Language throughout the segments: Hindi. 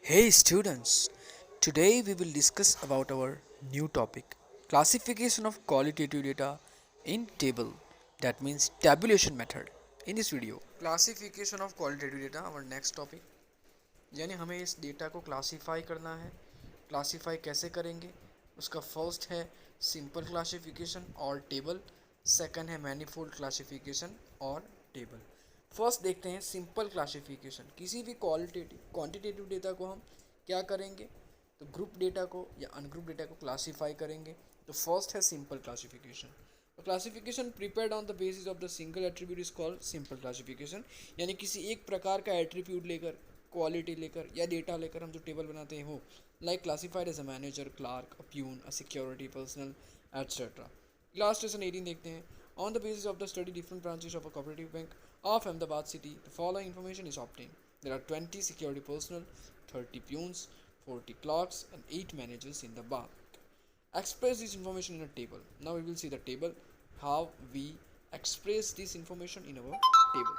Hey students, today we will discuss about our new topic classification of qualitative data in table, that means tabulation method. In this video classification of qualitative data our next topic, यानी हमें इस डेटा को क्लासीफाई करना है। क्लासीफाई कैसे करेंगे? उसका फर्स्ट है सिंपल क्लासिफिकेशन और टेबल, सेकंड है मैनिफोल्ड क्लासिफिकेशन और टेबल। फर्स्ट देखते हैं सिंपल क्लासिफिकेशन। किसी भी क्वालिटेटिव क्वांटिटेटिव डेटा को हम क्या करेंगे? तो ग्रुप डेटा को या अनग्रुप डेटा को क्लासीफाई करेंगे। तो फर्स्ट है सिंपल क्लासिफिकेशन। तो classification prepared on the basis of the single attribute is called simple classification, यानी किसी एक प्रकार का एट्रीब्यूट लेकर, क्वालिटी लेकर या डेटा लेकर हम जो टेबल बनाते हैं वो, like classified as a manager, clerk, a peon, a security personnel, etcetera. Last lesson 18 देखते हैं। On the basis of the study different branches of a cooperative bank of Ahmedabad city, the following information is obtained. There are 20 security personnel, 30 peons, 40 clerks, and 8 managers in the bank. Express this information in a table. Now we will see the table, how we express this information in our table.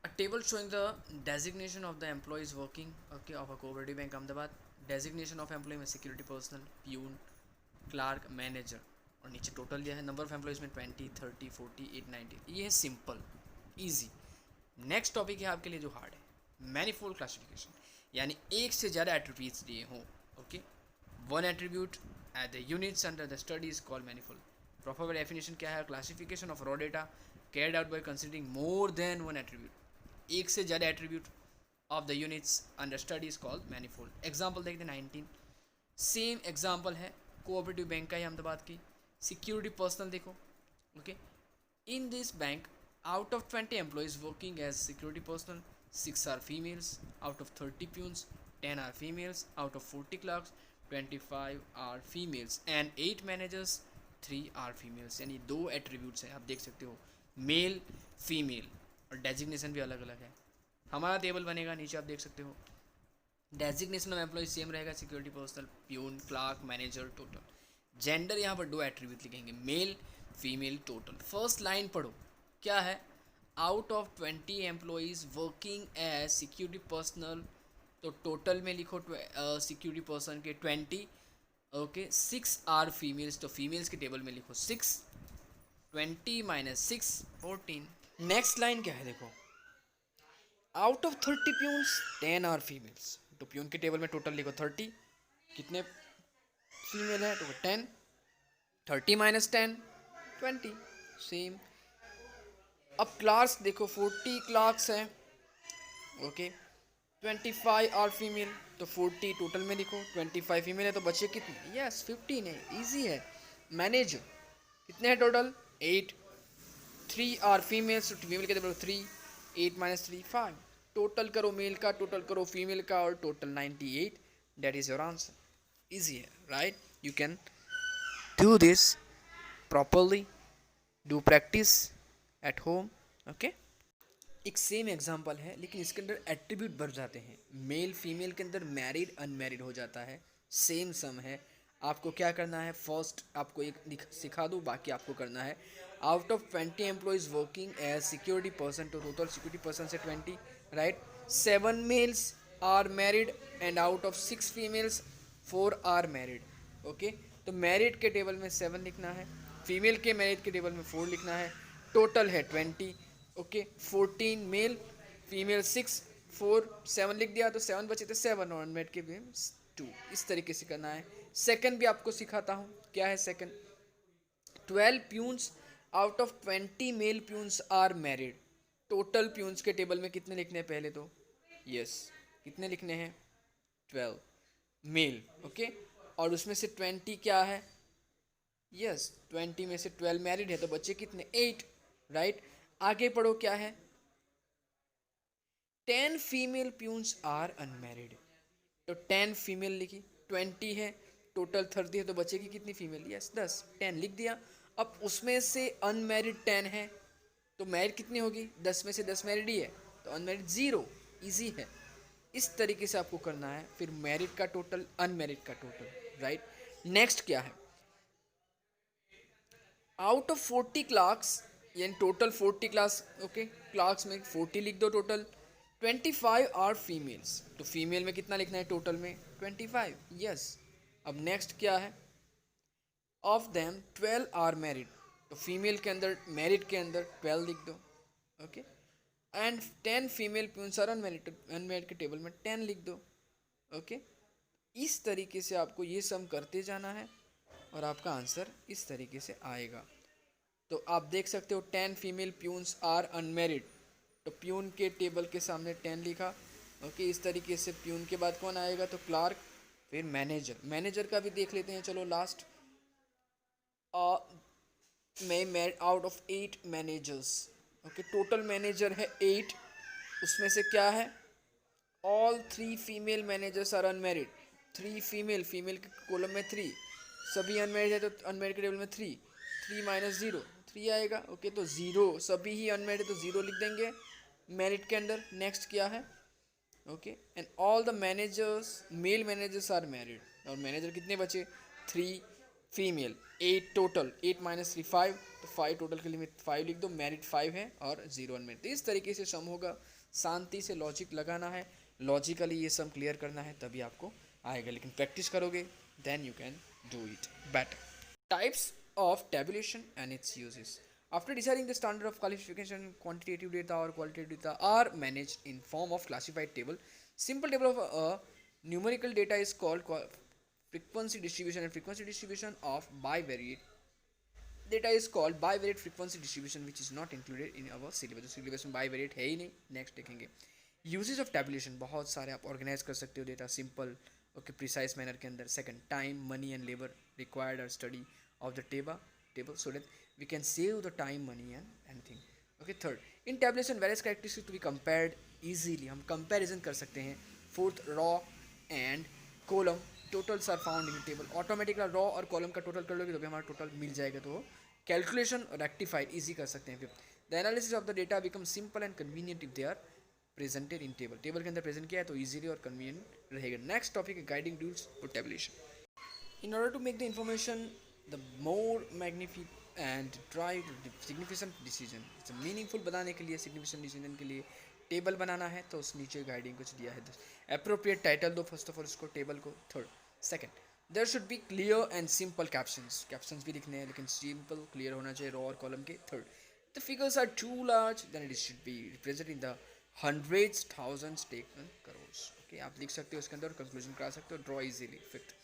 A table showing the designation of the employees working, okay, of a cooperative bank Ahmedabad. Designation of employee में security personnel, peon, clerk, manager, और नीचे टोटल दिया है। नंबर ऑफ एम्प्लॉयज़ में 20, 30, 40, 8, 90। ये है सिंपल, ईजी। नेक्स्ट टॉपिक है आपके लिए जो हार्ड है, मैनिफोल्ड क्लासिफिकेशन, यानी एक से ज़्यादा एट्रीब्यूट्स दिए हों। Okay, one attribute at the units under the study is called manifold. Proper definition क्या है? Classification of raw data Caird out by considering more than one attribute. एक से ज़्यादा attribute of the units under study is called manifold. Example देखते हैं 19। सेम एग्जाम्पल है कोऑपरेटिव बैंक का ही, अहमदाबाद की। सिक्योरिटी पर्सनल देखो, okay, in this bank out of 20 employees working as security personnel, 6 are females. Out of 30 peons, 10 are females. Out of 40 clerks, 25 are females. And 8 managers, 3 are females. यानी दो एट्रीब्यूट्स हैं, आप देख सकते हो, मेल फीमेल, और डेजिग्नेशन भी अलग अलग है। हमारा टेबल बनेगा, नीचे आप देख सकते हो। डेजिग्नेशन ऑफ एम्प्लॉय सेम रहेगा, security personnel, peon, clerk, manager, total. Gender यहाँ पर दो एट्रीब्यूट लिखेंगे, male female, total. First line पढ़ो, क्या है? Out of 20 employees working as security personnel, तो टोटल में लिखो सिक्योरिटी पर्सन के 20, ओके, 6 आर फीमेल्स, तो फीमेल्स के टेबल में लिखो 6, 20 माइनस 6, 14। नेक्स्ट लाइन क्या है देखो, out of 30 peons 10 are females, तो प्यून के टेबल में टोटल लिखो 30, कितने फीमेल है? तो 10, 30 माइनस 10, 20, सेम। अब क्लार्क्स देखो, 40 क्लार्क्स हैं, ओके, 25 आर फीमेल, तो 40 टोटल में लिखो, 25 फीमेल है तो बचे कितने? यस 15 है, इजी है। मैनेजर कितने हैं टोटल? 8, 3 आर फीमेल्स, तो फीमेल के टेबल 3, 8 माइनस 3, 5। टोटल करो मेल का, टोटल करो फीमेल का, और total 98। That is your answer. Easy है, right? You can do this properly, do practice at home, okay. एक सेम एग्जांपल है, लेकिन इसके अंदर एट्रीब्यूट बढ़ जाते हैं। मेल फीमेल के अंदर मैरिड अनमैरिड हो जाता है। सेम सम है। आपको क्या करना है? फर्स्ट आपको एक सिखा दूँ, बाकी आपको करना है। Out of 20 employees working as security person, तो टोटल सिक्योरिटी पर्सन से 20, right? 7 males are married and out of 6 females 4 are married, okay. तो मैरिड के टेबल में 7 लिखना है, फीमेल के मैरिड के टेबल में 4 लिखना है। टोटल है 20, ओके। 14 मेल, फीमेल 6, 4, 7 लिख दिया, तो 7 बचे थे 7, और अनमेरिड के भी 2। इस तरीके से करना है। सेकंड भी आपको सिखाता हूँ, क्या है second? 12 peons out of 20 male peons are married, total peons के टेबल में कितने लिखने हैं पहले तो? यस, कितने लिखने हैं? 12 मेल, ओके। और उसमें से 20 क्या है? यस, 20 में से 12 मैरिड है, तो बच्चे कितने? 8, राइट? आगे पढ़ो, क्या है? 10 फीमेल प्यून्स आर अनमैरिड, तो 10 फीमेल लिखी, 20 है, टोटल 30 है, तो बचेगी कितनी फीमेल? यस 10, 10 लिख दिया। अब उसमें से अनमैरिड 10 है, तो मैरिड कितनी होगी? 10 में से 10 मैरिड ही है, तो अनमैरिड 0। इजी है। इस तरीके से आपको करना है, फिर मैरिड का टोटल, अनमैरिड का टोटल, राइट? नेक्स्ट क्या है? आउट ऑफ 40 क्लार्क्स, यानी टोटल 40 क्लास, ओके, क्लार्क्स में 40 लिख दो टोटल, 25 आर फीमेल्स, तो फीमेल में कितना लिखना है टोटल में 25, यस। अब नेक्स्ट क्या है, ऑफ देम 12 आर मैरिड, तो फीमेल के अंदर मैरिड के अंदर 12 लिख दो, okay. And 10 female peons are unmarried, unmarried के टेबल में 10 लिख दो, ओके। इस तरीके से आपको ये सम करते जाना है और आपका आंसर इस तरीके से आएगा। तो आप देख सकते हो 10 फीमेल प्यून्स आर अनमैरिड, तो प्यून के टेबल के सामने 10 लिखा, ओके। इस तरीके से प्यून के बाद कौन आएगा, तो क्लार्क, फिर मैनेजर। मैनेजर का भी देख लेते हैं, चलो लास्ट। मैं out of 8 managers, okay, total manager है 8, उसमें से क्या है, all 3 female managers are unmarried, 3 female, female के कॉलम में 3, सभी अनमैरिड है तो अनमैरिड के टेबल में 3, 3 माइनस 0 3 आएगा, ओके। तो 0, सभी ही अनमैरिड तो 0 लिख देंगे मैरिड के अंदर। नेक्स्ट क्या है, okay, and all the managers, male managers are married, और मैनेजर कितने बचे 3 फीमेल, 8 टोटल, 8 माइनस 3 5, तो 5 टोटल के लिए 5 लिख दो, मैरिड 5 है और 0 अनमैरिड। तो इस तरीके से सम होगा, शांति से लॉजिक लगाना है, लॉजिकली ये सम क्लियर करना है, तभी आपको आएगा। लेकिन प्रैक्टिस करोगे then you can do it better. Types of tabulation and its uses. After deciding the standard of classification, quantitative data or qualitative data are managed in form of classified table. Simple table of numerical data is called frequency distribution, and frequency distribution of bivariate data is called bivariate frequency distribution, which is not included in our syllabus. Syllabus में bivariate है ही नहीं, नेक्स्ट देखेंगे। यूजेज ऑफ टेबुलेशन, बहुत सारे आप ऑर्गेनाइज कर सकते हो data simple, okay, precise manner के अंदर। Second, time, money and labour required और study of the table so that we can save the time, money and anything, okay. Third, in tabulation various characteristics to be compared easily, हम comparison कर सकते हैं। Fourth, raw and column totals are found in the table, automatic raw और column का टोटल कर लोगे तो भी हमारा टोटल मिल जाएगा, तो कैलकुलेशन रेक्टिफाइड ईजी कर सकते हैं। Fifth, the analysis of the data become simple and convenient if they are presented in table, table के अंदर प्रेजेंट किया है तो ईजिली और कन्वीनियंट रहेगा। नेक्स्ट टॉपिक है guiding rules for tabulation. In order to make the information the more magnificent and drive the significant decision, it's a meaningful बनाने के लिए, significant decision के लिए टेबल बनाना है, तो उस नीचे गाइडिंग कुछ दिया है। अप्रोप्रिएट टाइटल दो फर्स्ट ऑफ ऑल उसको टेबल को। Third, second, there should be clear and simple captions, captions भी लिखने हैं लेकिन सिंपल क्लियर होना चाहिए, रो और कॉलम के। Third, the figures are too large then it should be represent in the hundreds, thousands, taken crores, okay. आप लिख सकते हो उसके अंदर, कंक्लूजन करा सकते हो, draw easily. Fifth,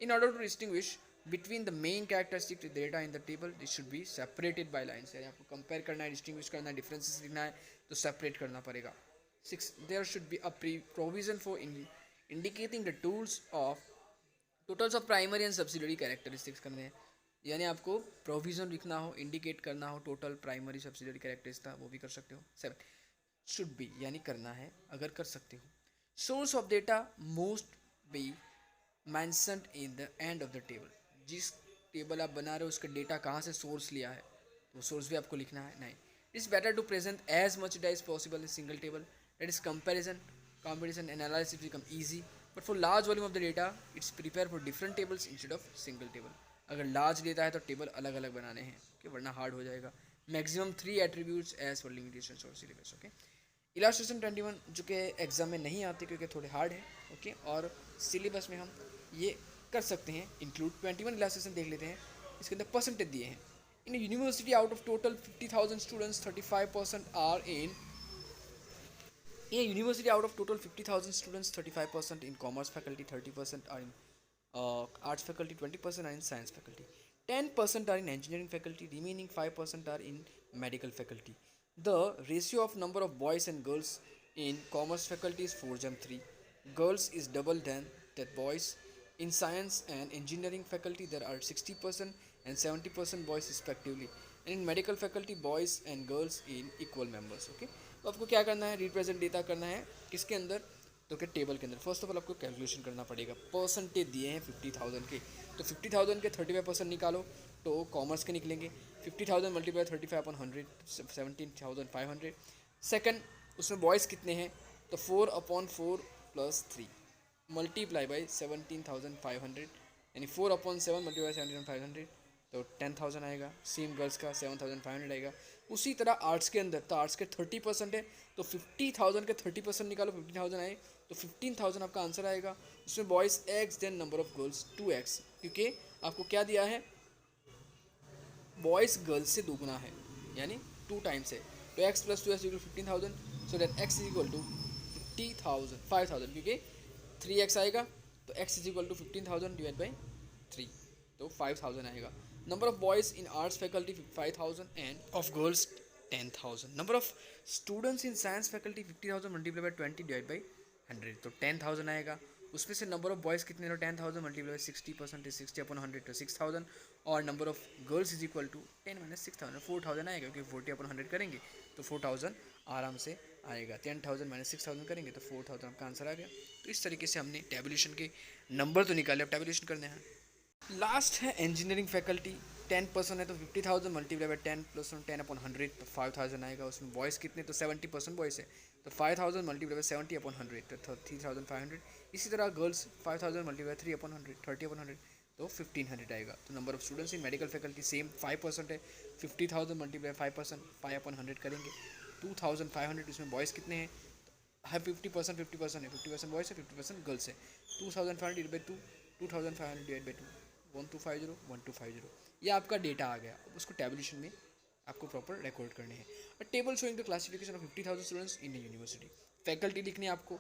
in order to distinguish between the main characteristic data in the table, this should be separated by lines, यानी आपको कंपेयर करना है, डिस्टिंग्विश करना है, डिफरेंसेस लिखना है तो सेपरेट करना पड़ेगा। Six, there should be a provision for indicating the totals of primary and subsidiary characteristics करने हैं, यानी आपको प्रोविजन लिखना हो, इंडिकेट करना हो टोटल, प्राइमरी, सब्सिडरी कैरेक्टरिस्टिक्स, वो भी कर सकते हो। सेवन, शुड बी यानी करना है, अगर कर सकते हो। Source of data most B mentioned in the end of the table, जिस टेबल आप बना रहे हो उसका डेटा कहाँ से सोर्स लिया है तो सोर्स भी आपको लिखना है। नहीं, it's better to present as much data is possible in single table, that is comparison analysis become easy, but for large volume of the data it's prepare for different tables instead of single table. अगर लार्ज डेटा है तो टेबल अलग अलग बनाने हैं, ओके, वरना हार्ड हो जाएगा। Maximum 3 attributes as for limitations और सिलेबस, ओके। इलास्ट्रेशन 21 जो कि एग्जाम में नहीं आते क्योंकि थोड़े हार्ड है, ओके, और सिलेबस में हम ये कर सकते हैं इंक्लूड। 21 इलास्ट्रेशन देख लेते हैं, इसके अंदर परसेंटेज दिए हैं। In university out of total 50,000 students 35% are in university out of total 50,000 students 35% in commerce faculty, 30% are in arts faculty, 20% are in science faculty, 10% are in engineering faculty, remaining 5% are in medical faculty. The ratio of number of boys and girls in commerce faculty is 4:3. Girls is double than that boys. In science and engineering faculty there are 60% and 70% boys respectively. And in medical faculty boys and girls in equal members, okay. तो आपको क्या करना है, रिप्रेजेंट डेटा करना है किसके अंदर, तो क्या टेबल के अंदर। फर्स्ट ऑफ ऑल आपको कैलकुलेशन करना पड़ेगा, परसेंटेज दिए हैं 50,000 के, तो 50,000 के 35% निकालो तो कॉमर्स के निकलेंगे। 50,000 मल्टीप्लाई 35/100, 17,500। सेकंड, उसमें बॉयज़ कितने हैं, तो 4/4 + 3 मल्टीप्लाई बाई 17,500, यानी 4/7 मल्टीप्लाई 17,500 तो 10,000 आएगा। सेम गर्ल्स का 7,500 आएगा। उसी तरह आर्ट्स के अंदर, तो आर्ट्स के 30% है, तो 50,000 के 30% निकालो, 15,000 आए तो 15,000 आपका आंसर आएगा। उसमें boys X then number of girls 2x, क्योंकि आपको क्या दिया है, बॉयज़ गर्ल्स से दोगुना है, यानी 2 टाइम्स है। तो x plus 2x equal 15,000, so that x is equal to 5,000, क्योंकि 3x आएगा, तो x is equal to 15,000 divide by 3, तो 5,000 आएगा। Number of boys in arts faculty 5,000 and of girls 10,000। Number of students in science faculty 50,000 multiply by 20 divide by 100, तो 10,000 आएगा। उसमें से नंबर ऑफ बॉयज़ कितने, 10,000 मल्टीप्लाई बाई 60% इज 60 अपॉन 100 तो 6,000, और number of girls is equal to 10 minus 6,000, 4,000 आएगा, क्योंकि 40 अपॉन 100 करेंगे तो 4,000 आराम से आएगा। 10,000 माइनस 6,000 करेंगे तो 4,000 आपका आंसर आ गया। तो इस तरीके से हमने टैबुलेशन के नंबर तो निकाले, अब टैबुलेशन करने हैं। लास्ट है इंजीनियरिंग फैकल्टी, 10% है, तो 50,000 मल्टीप्लाई बाई 10 प्लस 10 अपॉन 100 तो 5,000 आएगा। उसमें बॉयज़ कितने, तो 70% बॉयज़ है, तो 5,000 मल्टीप्लाई बाई 70 अपॉन 100 तो 3,500। इसी तरह गर्ल्स 5,000 मल्टीप्लाई 3 अपॉन 100 30 अपॉन 100 तो 1,500 आएगा। तो number of students in medical faculty same 5% है, 50,000 मल्टीप्लाई 5%, 5 अपॉन 100 करेंगे 2,500। इसमें बॉयज़ कितने हैं, है 50% 50% है, 50% बॉयज़ है, 50% गर्ल्स है। 2,500 डिवाइड बाई 2, 2,500 डिवाइड बाई 2, 1250 1250, ये आपका डेटा आ गया। अब उसको टैबुलेशन में आपको प्रॉपर रिकॉर्ड करने हैं। अ table showing the classification of 50,000 students in the university. Faculty लिखनी है आपको,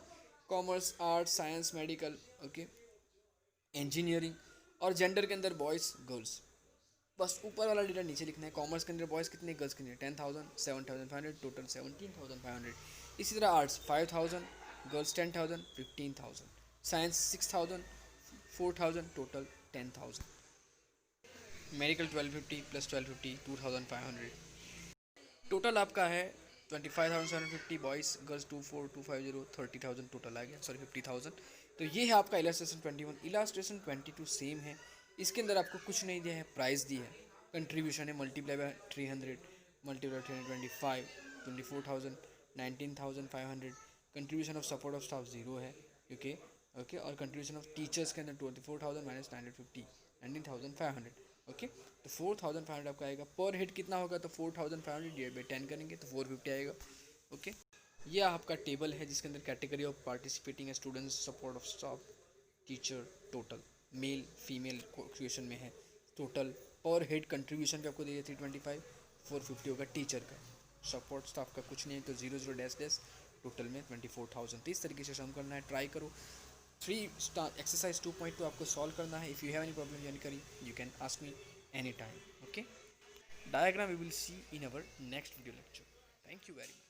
commerce, arts, science, medical, okay, engineering, और जेंडर के अंदर बॉयज़ गर्ल्स, बस ऊपर वाला डेटा नीचे लिखना है। कॉमर्स के अंदर बॉयज़ कितने, गर्ल्स कितने, 10,000, 7,500, टोटल 17,500। इसी तरह arts 5,000, girls 10,000, 15,000, science 6,000, 4,000, total 10,000। Medical 1250 plus 1250 2,500, total आपका है 25,750। बॉयज़ गर्ल्स 24,250, 30,000 टोटल आ गया, सॉरी 50,000। तो ये है आपका इलास्ट्रेशन 21। इलास्ट्रेशन 22 सेम है, इसके अंदर आपको कुछ नहीं दिया है, प्राइस दी है, कंट्रीब्यूशन है, multiply by 300, multiply 325, 24,000, 19,500। Contribution of support of staff 0 है, क्योंकि ओके, और कंट्रीब्यूशन ऑफ टीचर्स के अंदर 24,000 माइनस 950, 19,500, ओके। तो 4,500 आपका आएगा। पर हेड कितना होगा, तो 4,500 डिवाइड बाई 10 करेंगे तो 450 आएगा, ओके। यह आपका टेबल है जिसके अंदर category of participating students, support of staff, teacher, total male female question में है, टोटल पर हेड कंट्रीब्यूशन का आपको दिया 325, 450 होगा टीचर का, सपोर्ट स्टाफ का कुछ नहीं है तो 00 डैश डैश, टोटल में 24,000। तो इस तरीके से सम करना है, ट्राई करो। 3 स्टार एक्सरसाइज 2.2 आपको सॉल्व करना है। If you have any problem जानकारी you can ask me any time, okay. Diagram we will see in our next video lecture. Thank you very much.